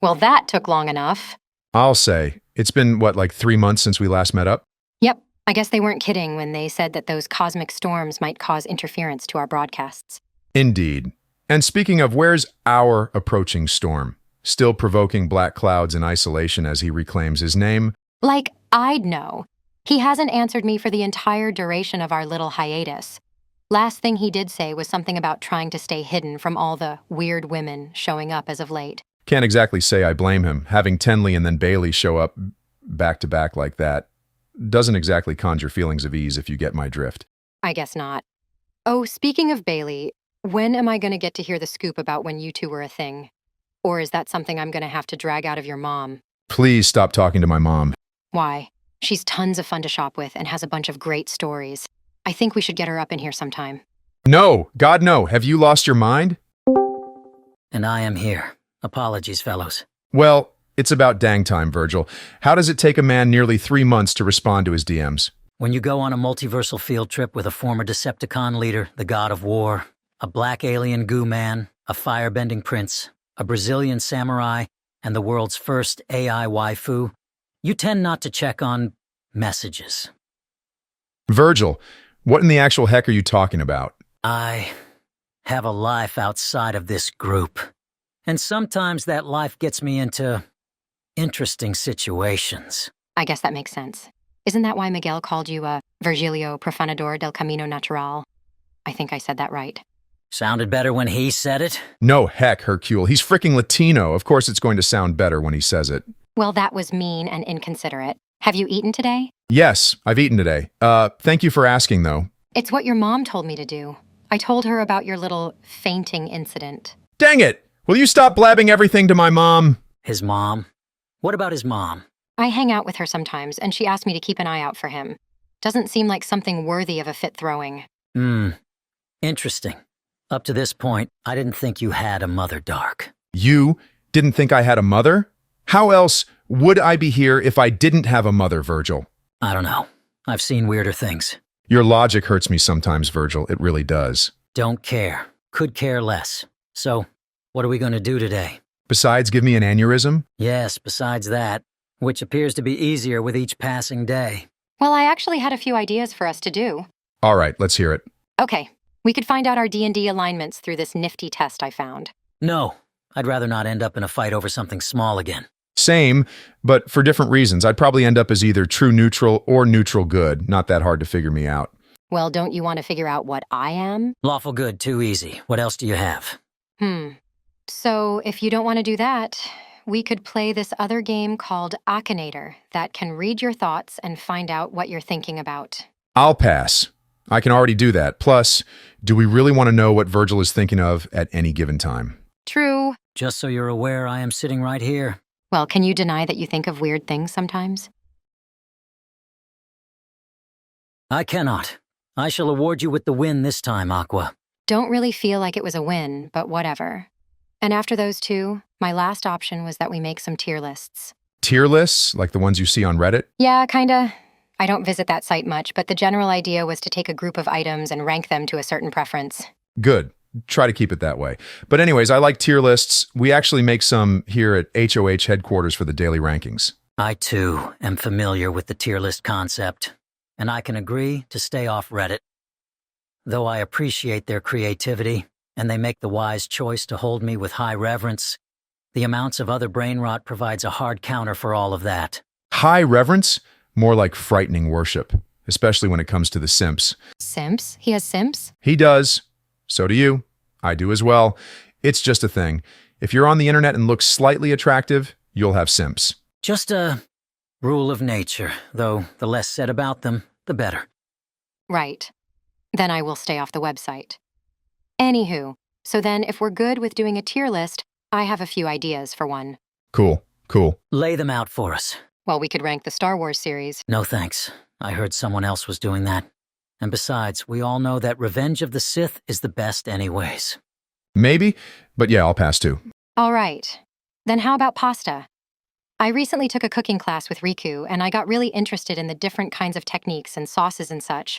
Well, that took long enough. I'll say. It's been, what, like 3 months since we last met up? Yep, I guess they weren't kidding when they said that those cosmic storms might cause interference to our broadcasts. Indeed. And speaking of, where's our approaching storm? Still provoking black clouds in isolation as he reclaims his name? Like, I'd know. He hasn't answered me for the entire duration of our little hiatus. Last thing he did say was something about trying to stay hidden from all the weird women showing up as of late. Can't exactly say I blame him. Having Tenley and then Bailey show up back to back like that doesn't exactly conjure feelings of ease, if you get my drift. I guess not. Oh, speaking of Bailey, when am I going to get to hear the scoop about when you two were a thing? Or is that something I'm going to have to drag out of your mom? Please stop talking to my mom. Why? She's tons of fun to shop with and has a bunch of great stories. I think we should get her up in here sometime. No, God no. Have you lost your mind? And I am here. Apologies, fellows. Well, it's about dang time, Virgil. How does it take a man nearly 3 months to respond to his DMs? When you go on a multiversal field trip with a former Decepticon leader, the god of war, a black alien goo man, a firebending prince, a Brazilian samurai, and the world's first AI waifu, you tend not to check on messages. Virgil, what in the actual heck are you talking about? I have a life outside of this group. And sometimes that life gets me into interesting situations. I guess that makes sense. Isn't that why Miguel called you a Virgilio Profanador del Camino Natural? I think I said that right. Sounded better when he said it? No, heck, Hercule. He's freaking Latino. Of course it's going to sound better when he says it. Well, that was mean and inconsiderate. Have you eaten today? Yes, I've eaten today. Thank you for asking, though. It's what your mom told me to do. I told her about your little fainting incident. Dang it! Will you stop blabbing everything to my mom? His mom? What about his mom? I hang out with her sometimes, and she asked me to keep an eye out for him. Doesn't seem like something worthy of a fit throwing. Interesting. Up to this point, I didn't think you had a mother, Dark. You didn't think I had a mother? How else would I be here if I didn't have a mother, Virgil? I don't know. I've seen weirder things. Your logic hurts me sometimes, Virgil. It really does. Don't care. Could care less. So, what are we going to do today? Besides, give me an aneurysm? Yes, besides that, which appears to be easier with each passing day. Well, I actually had a few ideas for us to do. All right, let's hear it. Okay, we could find out our D&D alignments through this nifty test I found. No, I'd rather not end up in a fight over something small again. Same, but for different reasons. I'd probably end up as either true neutral or neutral good. Not that hard to figure me out. Well, don't you want to figure out what I am? Lawful good, too easy. What else do you have? So, if you don't want to do that, we could play this other game called Akinator that can read your thoughts and find out what you're thinking about. I'll pass. I can already do that. Plus, do we really want to know what Virgil is thinking of at any given time? True. Just so you're aware, I am sitting right here. Well, can you deny that you think of weird things sometimes? I cannot. I shall award you with the win this time, Aqua. Don't really feel like it was a win, but whatever. And after those two, my last option was that we make some tier lists. Tier lists, like the ones you see on Reddit? Yeah, kinda. I don't visit that site much, but the general idea was to take a group of items and rank them to a certain preference. Good. Try to keep it that way. But anyways, I like tier lists. We actually make some here at HOH headquarters for the daily rankings. I, too, am familiar with the tier list concept, and I can agree to stay off Reddit. Though I appreciate their creativity, and they make the wise choice to hold me with high reverence, the amounts of other brain rot provides a hard counter for all of that. High reverence? More like frightening worship, especially when it comes to the simps. Simps? He has simps? He does. So do you. I do as well. It's just a thing. If you're on the internet and look slightly attractive, you'll have simps. Just a rule of nature, though the less said about them, the better. Right. Then I will stay off the website. Anywho, so then if we're good with doing a tier list, I have a few ideas for one. Cool. Lay them out for us. Well, we could rank the Star Wars series. No thanks. I heard someone else was doing that. And besides, we all know that Revenge of the Sith is the best anyways. Maybe, but yeah, I'll pass too. All right. Then how about pasta? I recently took a cooking class with Riku, and I got really interested in the different kinds of techniques and sauces and such.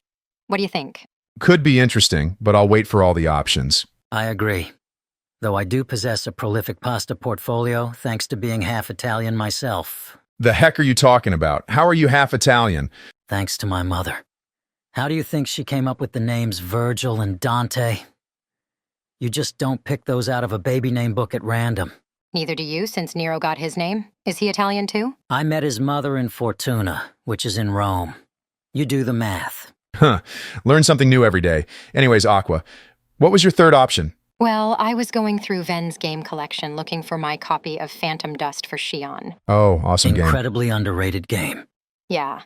What do you think? Could be interesting, but I'll wait for all the options. I agree. though I do possess a prolific pasta portfolio thanks to being half Italian myself. The heck are you talking about? How are you half Italian? Thanks to my mother. How do you think she came up with the names Virgil and Dante? You just don't pick those out of a baby name book at random. Neither do you, since Nero got his name. Is he Italian too? I met his mother in Fortuna, which is in Rome. You do the math. Huh. Learn something new every day. Anyways, Aqua, what was your third option? Well, I was going through Ven's game collection looking for my copy of Phantom Dust for Shion. Oh, awesome game. Incredibly underrated game. Yeah.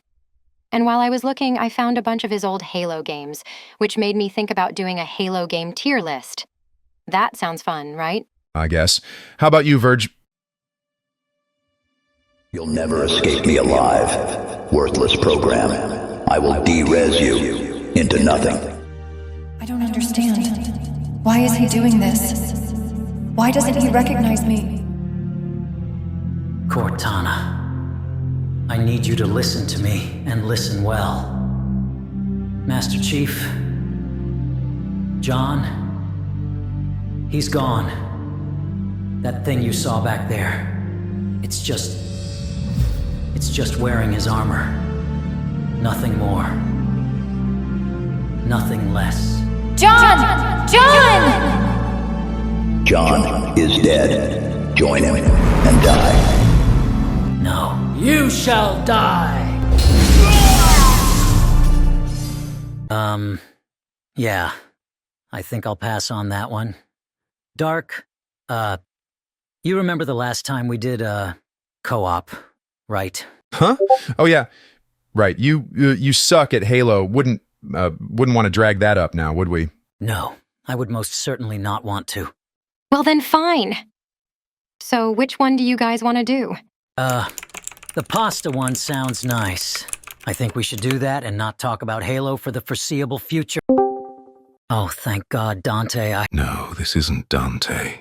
And while I was looking, I found a bunch of his old Halo games, which made me think about doing a Halo game tier list. That sounds fun, right? I guess. How about you, Verge? You'll never escape me alive. Worthless program. I will de-res you into nothing. I don't understand. Why is he doing this? Why doesn't he recognize me? Cortana, I need you to listen to me and listen well. Master Chief, John, he's gone. That thing you saw back there, it's just wearing his armor. Nothing more. Nothing less. John! John! John is dead. Join him and die. No. You shall die! Yeah. I think I'll pass on that one. Dark, you remember the last time we did, co-op, right? Huh? Oh, yeah. Right. You suck at Halo. Wouldn't want to drag that up now, would we? No, I would most certainly not want to. Well, then fine. So which one do you guys want to do? The pasta one sounds nice. I think we should do that and not talk about Halo for the foreseeable future. Oh, thank God, Dante, No, this isn't Dante.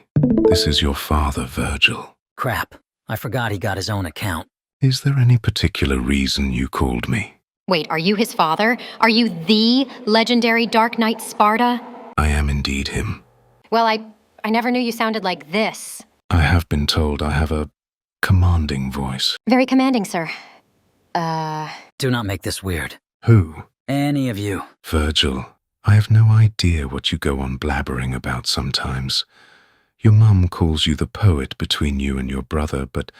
This is your father, Virgil. Crap. I forgot he got his own account. Is there any particular reason you called me? Wait, are you his father? Are you the legendary Dark Knight Sparta? I am indeed him. Well, I never knew you sounded like this. I have been told I have a commanding voice. Very commanding, sir. Do not make this weird. Who? Any of you. Virgil, I have no idea what you go on blabbering about sometimes. Your mum calls you the poet between you and your brother, but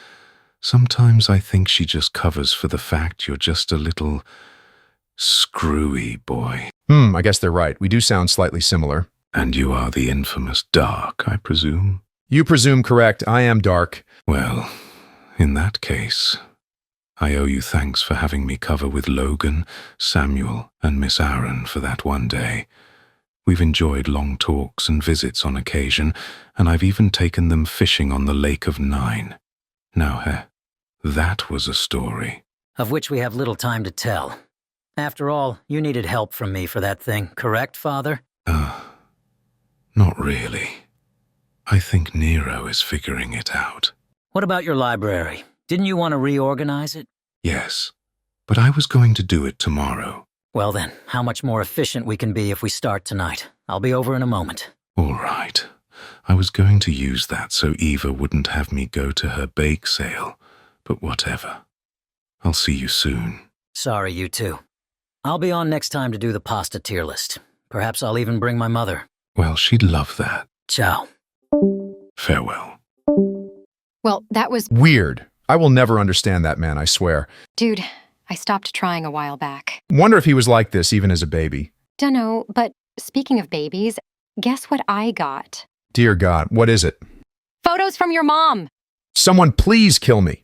sometimes I think she just covers for the fact you're just a little screwy boy. I guess they're right. We do sound slightly similar. And you are the infamous Dark, I presume? You presume correct. I am Dark. Well, in that case, I owe you thanks for having me cover with Logan, Samuel, and Miss Aaron for that one day. We've enjoyed long talks and visits on occasion, and I've even taken them fishing on the Lake of Nine. Now, that was a story. Of which we have little time to tell. After all, you needed help from me for that thing, correct, Father? Not really. I think Nero is figuring it out. What about your library? Didn't you want to reorganize it? Yes, but I was going to do it tomorrow. Well then, how much more efficient we can be if we start tonight. I'll be over in a moment. All right. I was going to use that so Eva wouldn't have me go to her bake sale, but whatever. I'll see you soon. Sorry, you too. I'll be on next time to do the pasta tier list. Perhaps I'll even bring my mother. Well, she'd love that. Ciao. Farewell. Well, that was... Weird. I will never understand that man, I swear. Dude, I stopped trying a while back. Wonder if he was like this even as a baby. Dunno, but speaking of babies, guess what I got? Dear God, what is it? Photos from your mom! Someone please kill me.